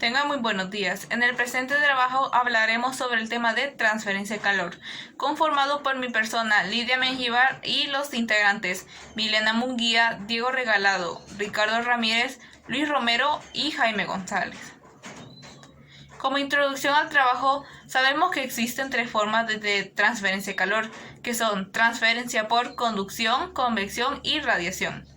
Tengan muy buenos días. En el presente trabajo hablaremos sobre el tema de transferencia de calor, conformado por mi persona, Lidia Mengíbar, y los integrantes, Milena Munguía, Diego Regalado, Ricardo Ramírez, Luis Romero y Jaime González. Como introducción al trabajo, sabemos que existen tres formas de transferencia de calor, que son transferencia por conducción, convección y radiación.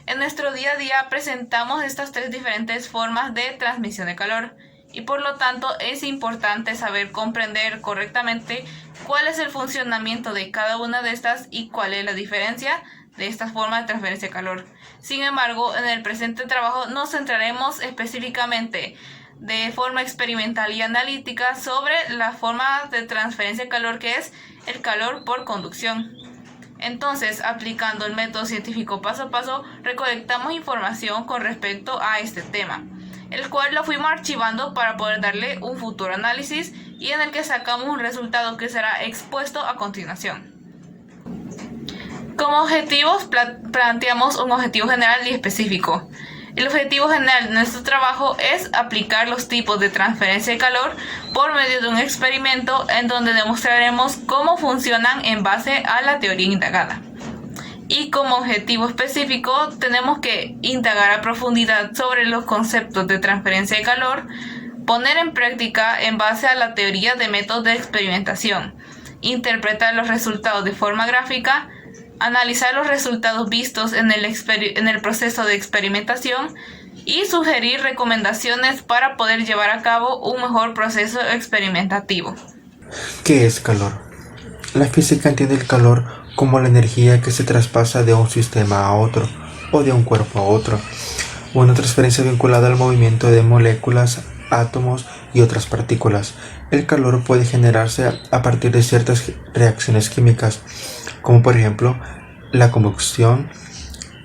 En nuestro día a día presentamos estas tres diferentes formas de transmisión de calor y por lo tanto es importante saber comprender correctamente cuál es el funcionamiento de cada una de estas y cuál es la diferencia de estas formas de transferencia de calor. Sin embargo, en el presente trabajo nos centraremos específicamente de forma experimental y analítica sobre la forma de transferencia de calor que es el calor por conducción. Entonces, aplicando el método científico paso a paso, recolectamos información con respecto a este tema, el cual lo fuimos archivando para poder darle un futuro análisis y en el que sacamos un resultado que será expuesto a continuación. Como objetivos, planteamos un objetivo general y específico. El objetivo general de nuestro trabajo es aplicar los tipos de transferencia de calor por medio de un experimento en donde demostraremos cómo funcionan en base a la teoría indagada. Y como objetivo específico tenemos que indagar a profundidad sobre los conceptos de transferencia de calor, poner en práctica en base a la teoría de métodos de experimentación, interpretar los resultados de forma gráfica, analizar los resultados vistos en el proceso de experimentación y sugerir recomendaciones para poder llevar a cabo un mejor proceso experimentativo. ¿Qué es calor? La física entiende el calor como la energía que se traspasa de un sistema a otro o de un cuerpo a otro, o una transferencia vinculada al movimiento de moléculas, átomos y otras partículas. El calor puede generarse a partir de ciertas reacciones químicas, como por ejemplo la combustión.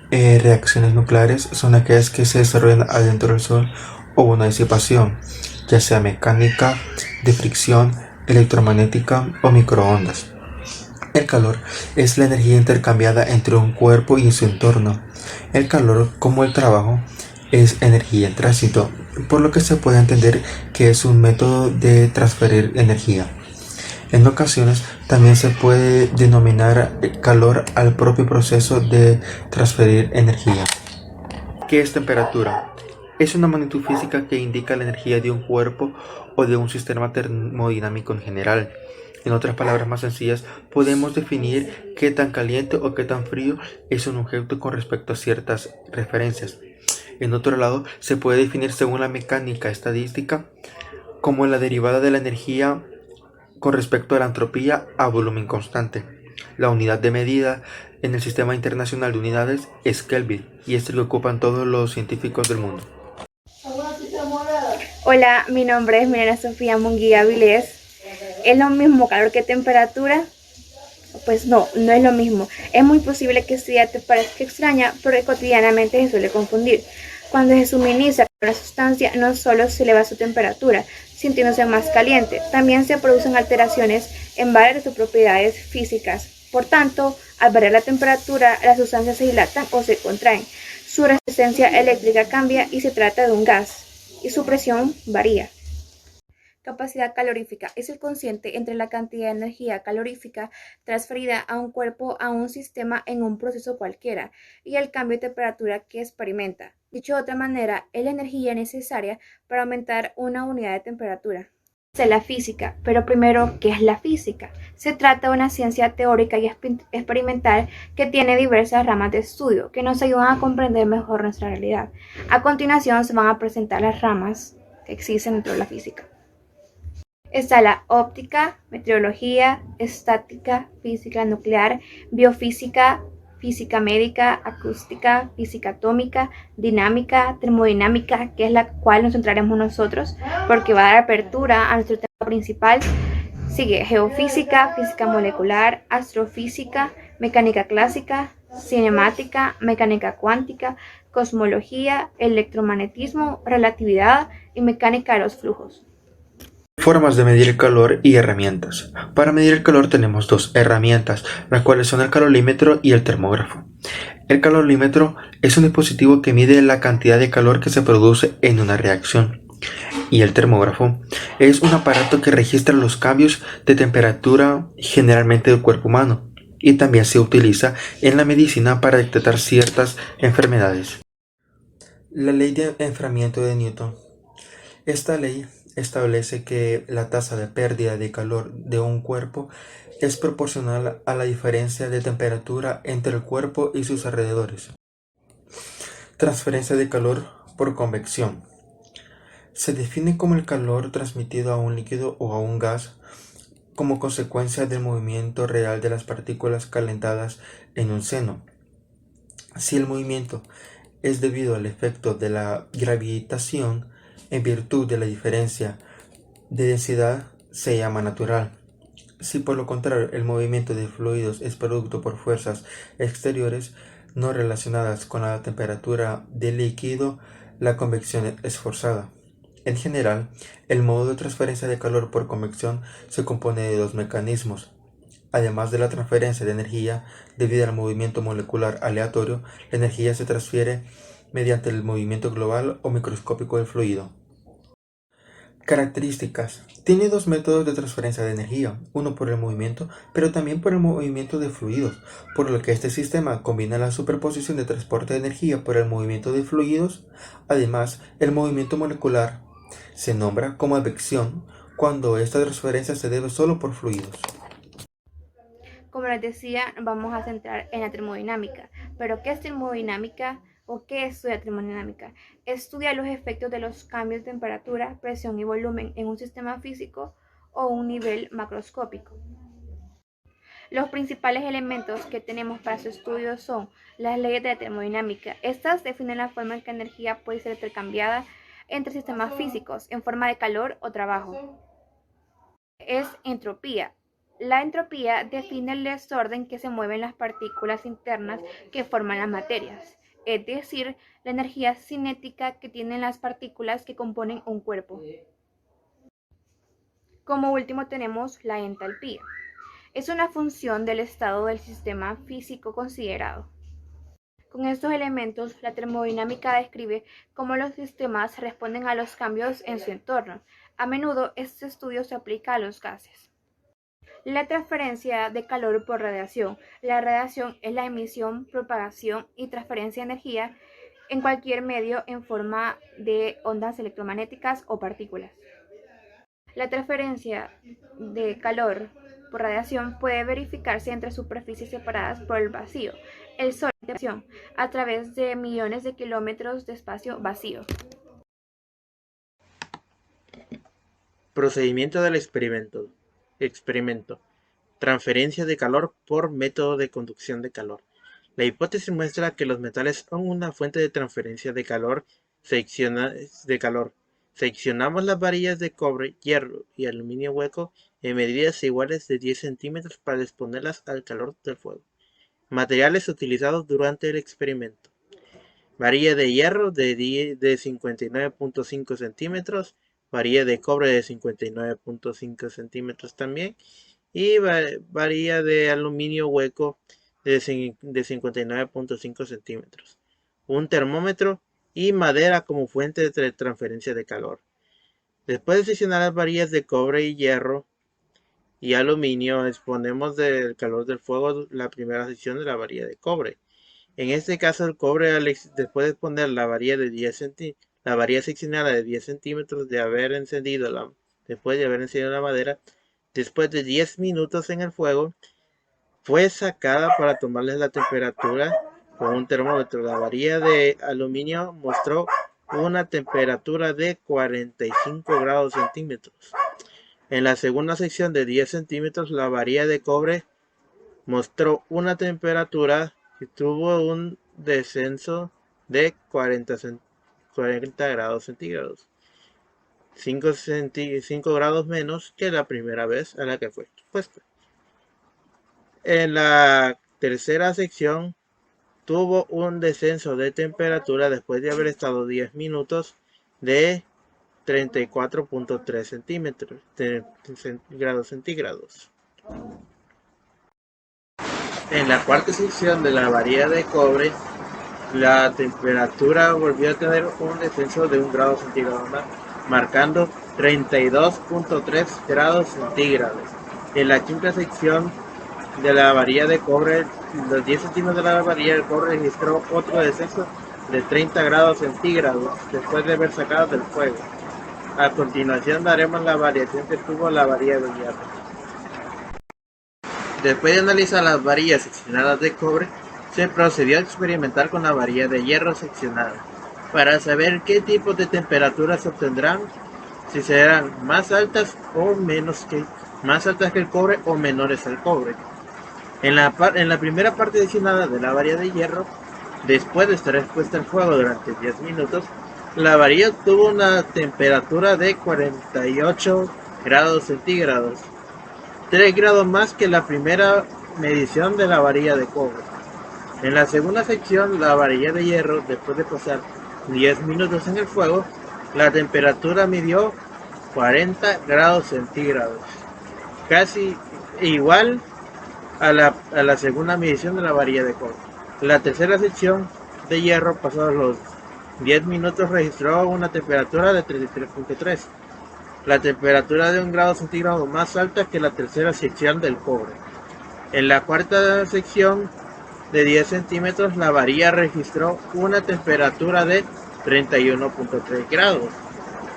Reacciones nucleares son aquellas que se desarrollan adentro del Sol, o una disipación, ya sea mecánica, de fricción, electromagnética o microondas. El calor es la energía intercambiada entre un cuerpo y su entorno. El calor, como el trabajo, es energía en tránsito, por lo que se puede entender que es un método de transferir energía. En ocasiones también se puede denominar calor al propio proceso de transferir energía. ¿Qué es temperatura? Es una magnitud física que indica la energía de un cuerpo o de un sistema termodinámico en general. En otras palabras más sencillas, podemos definir qué tan caliente o qué tan frío es un objeto con respecto a ciertas referencias. En otro lado, se puede definir según la mecánica estadística como la derivada de la energía con respecto a la entropía a volumen constante. La unidad de medida en el Sistema Internacional de Unidades es Kelvin, y es el que ocupan todos los científicos del mundo. Hola, mi nombre es Milena Sofía Munguía Vilés. ¿Es lo mismo calor que temperatura? Pues no es lo mismo. Es muy posible que esto ya te parezca extraña, pero cotidianamente se suele confundir. Cuando se suministra una sustancia, no solo se eleva su temperatura, sintiéndose más caliente, también se producen alteraciones en varias de sus propiedades físicas. Por tanto, al variar la temperatura, las sustancias se dilatan o se contraen. Su resistencia eléctrica cambia y se trata de un gas, y su presión varía. Capacidad calorífica es el cociente entre la cantidad de energía calorífica transferida a un cuerpo a un sistema en un proceso cualquiera y el cambio de temperatura que experimenta. Dicho de otra manera, es la energía necesaria para aumentar una unidad de temperatura. Es la física, pero primero, ¿qué es la física? Se trata de una ciencia teórica y experimental que tiene diversas ramas de estudio que nos ayudan a comprender mejor nuestra realidad. A continuación se van a presentar las ramas que existen dentro de la física. Está la óptica, meteorología, estática, física nuclear, biofísica, física médica, acústica, física atómica, dinámica, termodinámica, que es la cual nos centraremos nosotros porque va a dar apertura a nuestro tema principal. Sigue geofísica, física molecular, astrofísica, mecánica clásica, cinemática, mecánica cuántica, cosmología, electromagnetismo, relatividad y mecánica de los flujos. Formas de medir el calor y herramientas. Para medir el calor tenemos dos herramientas, las cuales son el calorímetro y el termógrafo. El calorímetro es un dispositivo que mide la cantidad de calor que se produce en una reacción. Y el termógrafo es un aparato que registra los cambios de temperatura generalmente del cuerpo humano y también se utiliza en la medicina para detectar ciertas enfermedades. La ley de enfriamiento de Newton. Esta ley establece que la tasa de pérdida de calor de un cuerpo es proporcional a la diferencia de temperatura entre el cuerpo y sus alrededores. Transferencia de calor por convección. Se define como el calor transmitido a un líquido o a un gas como consecuencia del movimiento real de las partículas calentadas en un seno. Si el movimiento es debido al efecto de la gravitación, en virtud de la diferencia de densidad, se llama natural. Si por lo contrario el movimiento de fluidos es producto por fuerzas exteriores no relacionadas con la temperatura del líquido, la convección es forzada. En general, el modo de transferencia de calor por convección se compone de dos mecanismos. Además de la transferencia de energía debido al movimiento molecular aleatorio, la energía se transfiere mediante el movimiento global o microscópico del fluido. Características. Tiene dos métodos de transferencia de energía, uno por el movimiento, pero también por el movimiento de fluidos, por lo que este sistema combina la superposición de transporte de energía por el movimiento de fluidos. Además, el movimiento molecular se nombra como advección cuando esta transferencia se debe solo por fluidos. Como les decía, vamos a centrar en la termodinámica. ¿Pero qué es termodinámica o qué estudia termodinámica? Estudia los efectos de los cambios de temperatura, presión y volumen en un sistema físico o un nivel macroscópico. Los principales elementos que tenemos para su estudio son las leyes de la termodinámica. Estas definen la forma en que la energía puede ser intercambiada entre sistemas físicos en forma de calor o trabajo. Es entropía. La entropía define el desorden que se mueven las partículas internas que forman las materias, es decir, la energía cinética que tienen las partículas que componen un cuerpo. Como último tenemos la entalpía. Es una función del estado del sistema físico considerado. Con estos elementos, la termodinámica describe cómo los sistemas responden a los cambios en su entorno. A menudo este estudio se aplica a los gases. La transferencia de calor por radiación. La radiación es la emisión, propagación y transferencia de energía en cualquier medio en forma de ondas electromagnéticas o partículas. La transferencia de calor por radiación puede verificarse entre superficies separadas por el vacío, el Sol, a través de millones de kilómetros de espacio vacío. Procedimiento del experimento. Transferencia de calor por método de conducción de calor. La hipótesis muestra que los metales son una fuente de transferencia de calor. Seccionamos las varillas de cobre, hierro y aluminio hueco en medidas iguales de 10 centímetros para exponerlas al calor del fuego. Materiales utilizados durante el experimento. Varilla de hierro de 59.5 centímetros. Varilla de cobre de 59.5 centímetros también. Y varilla de aluminio hueco de 59.5 centímetros. Un termómetro y madera como fuente de transferencia de calor. Después de seccionar las varillas de cobre y hierro y aluminio, exponemos del calor del fuego la primera sección de la varilla de cobre. En este caso, el cobre, después de exponer la varilla seccionada de 10 centímetros después de haber encendido la madera, después de 10 minutos en el fuego, fue sacada para tomarles la temperatura con un termómetro. La varilla de aluminio mostró una temperatura de 45 grados centímetros. En la segunda sección de 10 centímetros, la varilla de cobre mostró una temperatura que tuvo un descenso de 40 grados centígrados. 5 grados menos que la primera vez a la que fue expuesta. En la tercera sección tuvo un descenso de temperatura después de haber estado 10 minutos de 34.3 grados centígrados. En la cuarta sección de la varilla de cobre, la temperatura volvió a tener un descenso de 1 grado centígrado más marcando 32.3 grados centígrados. En la quinta sección de la varilla de cobre, los 10 centímetros de la varilla de cobre registró otro descenso de 30 grados centígrados después de haber sacado del fuego. A continuación daremos la variación que tuvo la varilla de hierro. Después de analizar las varillas seccionadas de cobre, se procedió a experimentar con la varilla de hierro seccionada, para saber qué tipo de temperaturas se obtendrán, si serán más altas que el cobre o menores al cobre. En la primera parte seccionada de la varilla de hierro, después de estar expuesta al fuego durante 10 minutos, la varilla tuvo una temperatura de 48 grados centígrados, 3 grados más que la primera medición de la varilla de cobre. En la segunda sección, la varilla de hierro, después de pasar 10 minutos en el fuego, la temperatura midió 40 grados centígrados, casi igual a la segunda medición de la varilla de cobre. La tercera sección de hierro, pasados los 10 minutos, registró una temperatura de 33.3, la temperatura de 1 grado centígrado más alta que la tercera sección del cobre. En la cuarta sección de 10 centímetros, la varilla registró una temperatura de 31.3 grados,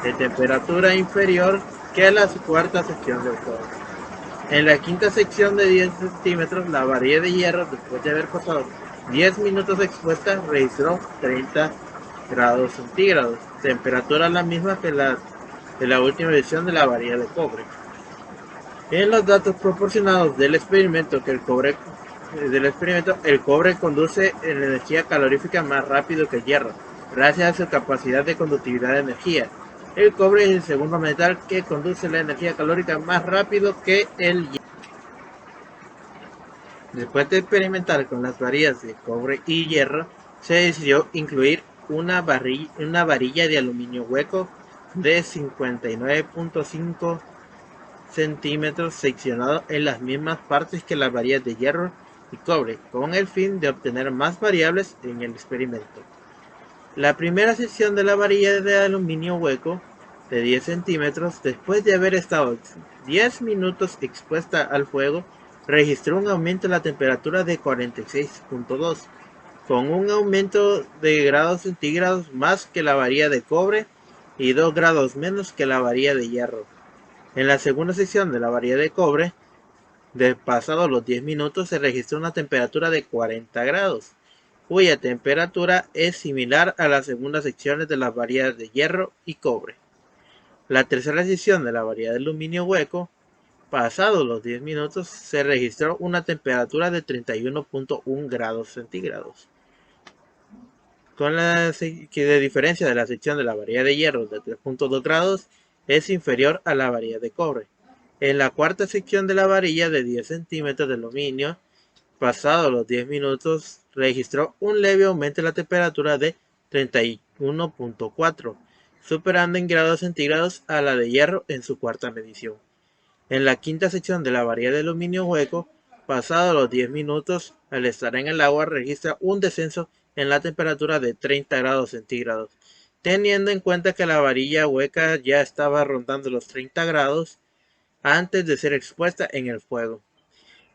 de temperatura inferior que la cuarta sección del cobre. En la quinta sección de 10 centímetros, la varilla de hierro, después de haber pasado 10 minutos expuesta, registró 30 grados centígrados, temperatura la misma que la de la última edición de la varilla de cobre. En los datos proporcionados del experimento, el cobre conduce en energía calorífica más rápido que el hierro, gracias a su capacidad de conductividad de energía. El cobre es el segundo metal que conduce la energía calórica más rápido que el hierro. Después de experimentar con las varillas de cobre y hierro, se decidió incluir una varilla de aluminio hueco de 59.5 centímetros seccionado en las mismas partes que las varillas de hierro y cobre, con el fin de obtener más variables en el experimento. La primera sección de la varilla de aluminio hueco de 10 centímetros, después de haber estado 10 minutos expuesta al fuego, registró un aumento en la temperatura de 46.2, con un aumento de grados centígrados más que la varilla de cobre y 2 grados menos que la varilla de hierro. En la segunda sección de la varilla de cobre, pasados los 10 minutos, se registró una temperatura de 40 grados, cuya temperatura es similar a las segundas secciones de las varillas de hierro y cobre. La tercera sección de la varilla de aluminio hueco, pasados los 10 minutos, se registró una temperatura de 31.1 grados centígrados, con la diferencia de la sección de la varilla de hierro de 3.2 grados es inferior a la varilla de cobre. En la cuarta sección de la varilla de 10 centímetros de aluminio, pasados los 10 minutos, registró un leve aumento en la temperatura de 31.4, superando en grados centígrados a la de hierro en su cuarta medición. En la quinta sección de la varilla de aluminio hueco, pasados los 10 minutos, al estar en el agua, registra un descenso en la temperatura de 30 grados centígrados, teniendo en cuenta que la varilla hueca ya estaba rondando los 30 grados antes de ser expuesta en el fuego.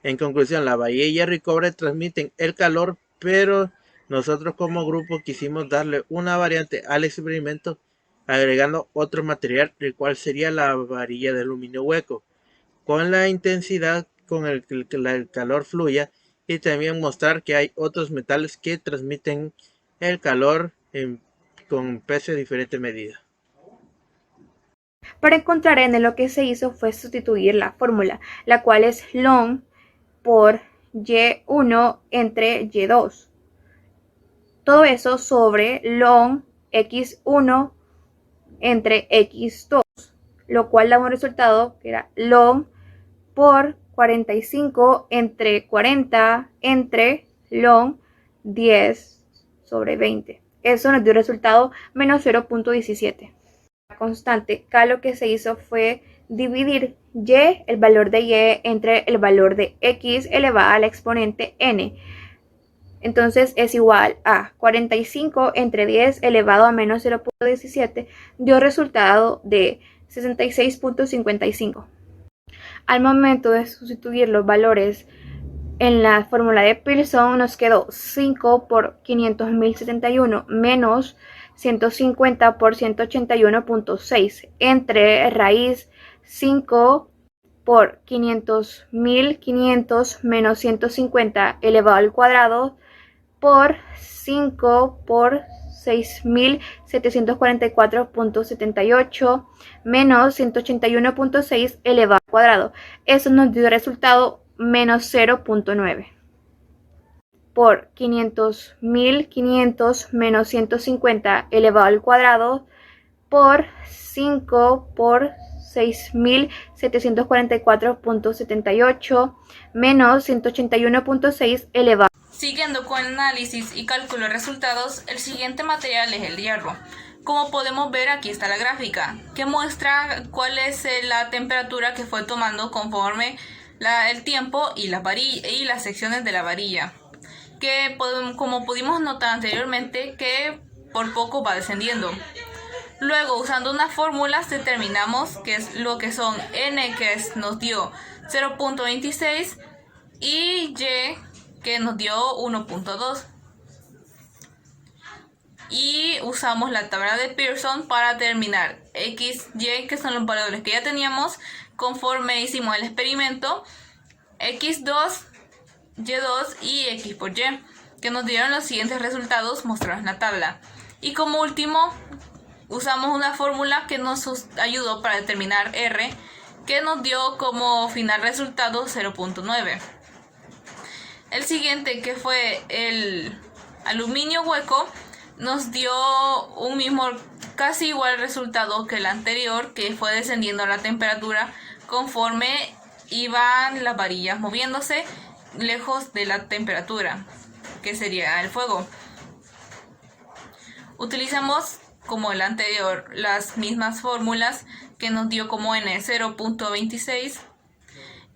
En conclusión, la varilla de hierro y cobre transmiten el calor, pero nosotros como grupo quisimos darle una variante al experimento agregando otro material, el cual sería la varilla de aluminio hueco, con la intensidad con el que el calor fluya, y también mostrar que hay otros metales que transmiten el calor con peso de diferente medida. Para encontrar n, lo que se hizo fue sustituir la fórmula, la cual es ln por y1 entre y2. Todo eso sobre ln x1 entre x2, lo cual da un resultado que era ln por 45 entre 40 entre ln 10 sobre 20. Eso nos dio el resultado menos 0.17. La constante K, lo que se hizo fue dividir y, el valor de y, entre el valor de x elevada a la exponente n. Entonces es igual a 45 entre 10 elevado a menos 0.17 dio resultado de 66.55. Al momento de sustituir los valores en la fórmula de Pearson nos quedó 5 por 500.071 menos 150 por 181.6 entre raíz 5 por 500.500 menos 150 elevado al cuadrado por 5 por 6.744.78 menos 181.6 elevado al cuadrado. Eso nos dio resultado menos 0.9 por 500.500 menos 150 elevado al cuadrado por 5 por 6.744.78 menos 181.6 elevado. Siguiendo con el análisis y cálculo de resultados, el siguiente material es el hierro. Como podemos ver, aquí está la gráfica que muestra cuál es la temperatura que fue tomando conforme el tiempo y las secciones de la varilla, que como pudimos notar anteriormente que por poco va descendiendo. Luego, usando unas fórmulas, determinamos qué es lo que son N, que nos dio 0.26, y Y, que nos dio 1.2. Y usamos la tabla de Pearson para determinar X, Y, que son los valores que ya teníamos conforme hicimos el experimento, X2, Y2 y X por Y, que nos dieron los siguientes resultados mostrados en la tabla. Y como último, usamos una fórmula que nos ayudó para determinar R, que nos dio como final resultado 0.9. El siguiente, que fue el aluminio hueco, nos dio un mismo, casi igual resultado que el anterior, que fue descendiendo la temperatura conforme iban las varillas moviéndose lejos de la temperatura, que sería el fuego. Utilizamos, como el anterior, las mismas fórmulas, que nos dio como N 0.26,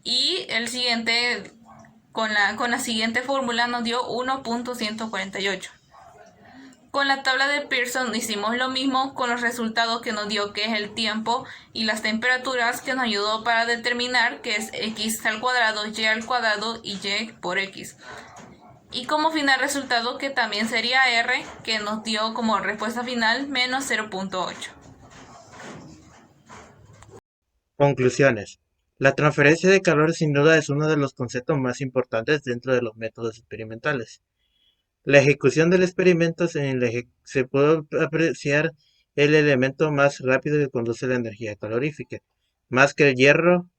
y el siguiente, con la siguiente fórmula, nos dio 1.148. Con la tabla de Pearson hicimos lo mismo con los resultados que nos dio, que es el tiempo y las temperaturas, que nos ayudó para determinar que es X al cuadrado, Y al cuadrado y Y por X. Y como final resultado, que también sería R, que nos dio como respuesta final menos 0.8. Conclusiones. La transferencia de calor sin duda es uno de los conceptos más importantes dentro de los métodos experimentales. La ejecución del experimento se puede apreciar el elemento más rápido que conduce la energía calorífica. Más que el hierro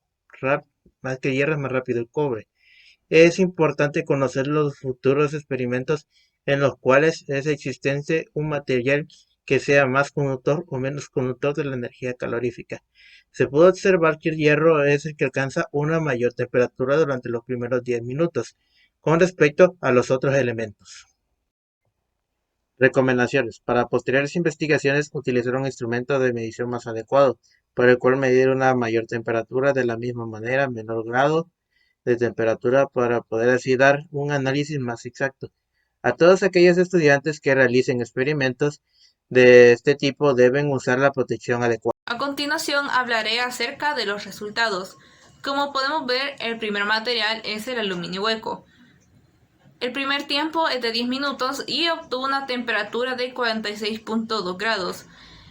es más rápido el cobre. Es importante conocer los futuros experimentos en los cuales es existente un material que sea más conductor o menos conductor de la energía calorífica. Se puede observar que el hierro es el que alcanza una mayor temperatura durante los primeros 10 minutos con respecto a los otros elementos. Recomendaciones. Para posteriores investigaciones, utilizar un instrumento de medición más adecuado, por el cual medir una mayor temperatura de la misma manera, menor grado de temperatura, para poder así dar un análisis más exacto. A todos aquellos estudiantes que realicen experimentos de este tipo deben usar la protección adecuada. A continuación hablaré acerca de los resultados. Como podemos ver, el primer material es el aluminio hueco. El primer tiempo es de 10 minutos y obtuvo una temperatura de 46.2 grados.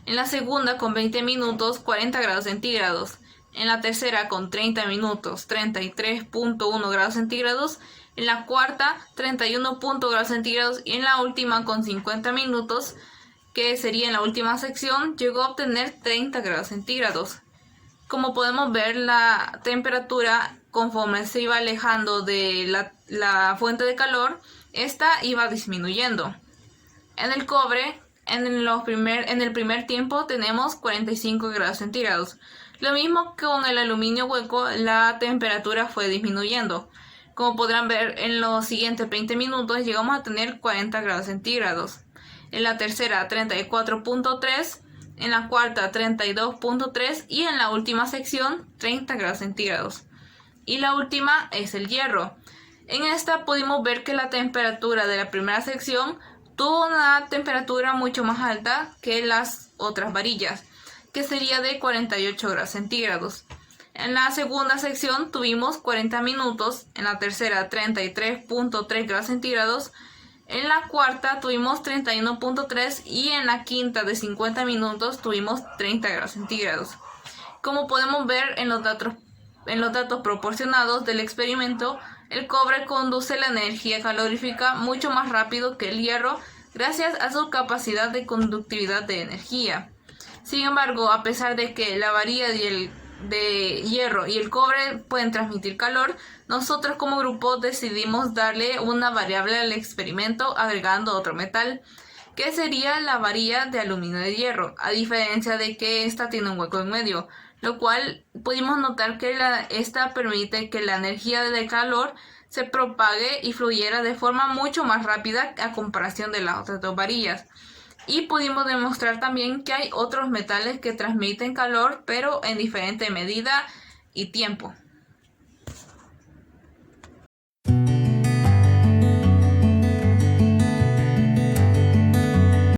En la segunda, con 20 minutos, 40 grados centígrados. En la tercera, con 30 minutos, 33.1 grados centígrados. En la cuarta, 31 grados centígrados. Y en la última, con 50 minutos, que sería en la última sección, llegó a obtener 30 grados centígrados. Como podemos ver, la temperatura, conforme se iba alejando de la fuente de calor, esta iba disminuyendo. En el cobre, en el primer tiempo tenemos 45 grados centígrados. Lo mismo que con el aluminio hueco, la temperatura fue disminuyendo. Como podrán ver, en los siguientes 20 minutos llegamos a tener 40 grados centígrados. En la tercera, 34.3. En la cuarta, 32.3. Y en la última sección, 30 grados centígrados. Y la última es el hierro. En esta pudimos ver que la temperatura de la primera sección tuvo una temperatura mucho más alta que las otras varillas, que sería de 48 grados centígrados. En la segunda sección tuvimos 40 minutos, en la tercera 33.3 grados centígrados, en la cuarta tuvimos 31.3 y en la quinta de 50 minutos tuvimos 30 grados centígrados. Como podemos ver en los datos proporcionados del experimento, el cobre conduce la energía calorífica mucho más rápido que el hierro gracias a su capacidad de conductividad de energía. Sin embargo, a pesar de que la varilla de hierro y el cobre pueden transmitir calor, nosotros como grupo decidimos darle una variable al experimento agregando otro metal, que sería la varilla de aluminio de hierro, a diferencia de que esta tiene un hueco en medio, lo cual pudimos notar que esta permite que la energía de calor se propague y fluyera de forma mucho más rápida a comparación de las otras dos varillas. Y pudimos demostrar también que hay otros metales que transmiten calor, pero en diferente medida y tiempo.